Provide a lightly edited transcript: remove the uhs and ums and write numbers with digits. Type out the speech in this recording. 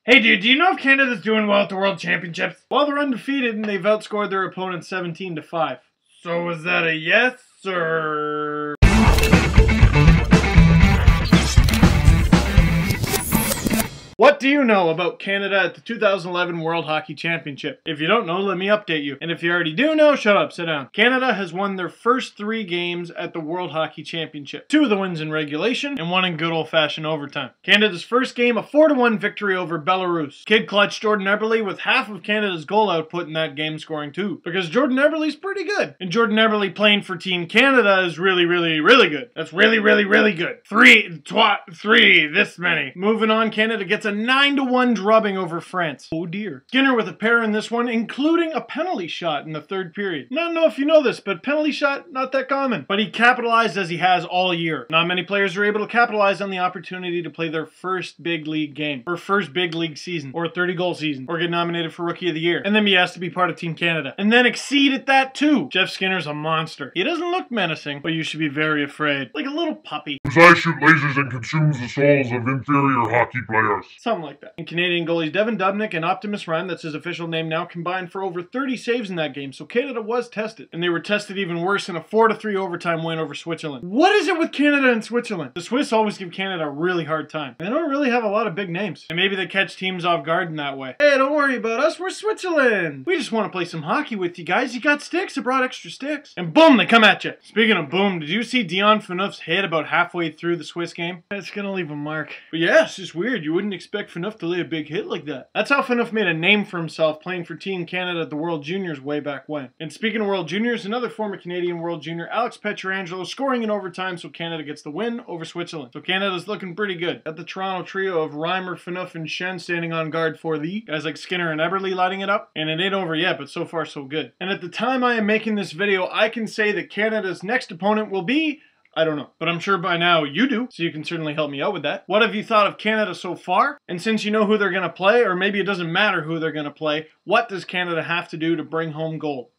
Hey dude, do you know if Canada's doing well at the World Championships? Well, they're undefeated and they've outscored their opponents 17-5. So is that a yes, or... What do you know about Canada at the 2011 World Hockey Championship? If you don't know, let me update you. And if you already do know, shut up, sit down. Canada has won their first 3 games at the World Hockey Championship. 2 of the wins in regulation, and 1 in good old-fashioned overtime. Canada's first game, a 4-1 victory over Belarus. Kid clutch Jordan Eberle with half of Canada's goal output in that game, scoring 2. Because Jordan Eberle's pretty good. And Jordan Eberle playing for Team Canada is really good. That's really good. 3, this many. Moving on, Canada gets a 9-1 drubbing over France. Oh dear. Skinner with a pair in this one, including a penalty shot in the 3rd period. I don't know if you know this, but penalty shot, not that common. But he capitalized as he has all year. Not many players are able to capitalize on the opportunity to play their first big league game, or first big league season, or 30-goal season, or get nominated for Rookie of the Year, and then be asked to be part of Team Canada, and then exceed at that too. Jeff Skinner's a monster. He doesn't look menacing, but you should be very afraid. Like a little puppy. His eyes shoot lasers and consumes the souls of inferior hockey players. Something like that. And Canadian goalies Devin Dubnyk and Optimus Ryan, that's his official name now, combined for over 30 saves in that game, so Canada was tested. And they were tested even worse in a 4-3 overtime win over Switzerland. What is it with Canada and Switzerland? The Swiss always give Canada a really hard time. They don't really have a lot of big names. And maybe they catch teams off guard in that way. Hey, don't worry about us, we're Switzerland. We just want to play some hockey with you guys. You got sticks? I brought extra sticks. And boom, they come at you. Speaking of boom, did you see Phaneuf's hit about halfway through the Swiss game? That's gonna leave a mark. But yeah, it's just weird. You wouldn't expect Phaneuf to lay a big hit like that. That's how Phaneuf made a name for himself playing for Team Canada at the World Juniors way back when. And speaking of World Juniors, another former Canadian World Junior, Alex Pietrangelo, scoring in overtime so Canada gets the win over Switzerland. So Canada's looking pretty good. Got the Toronto trio of Reimer, Phaneuf, and Schenn standing on guard for the guys like Skinner and Eberle lighting it up. And it ain't over yet, but so far so good. And at the time I am making this video, I can say that Canada's next opponent will be... I don't know, but I'm sure by now you do, so you can certainly help me out with that. What have you thought of Canada so far? And since you know who they're going to play, or maybe it doesn't matter who they're going to play, what does Canada have to do to bring home gold?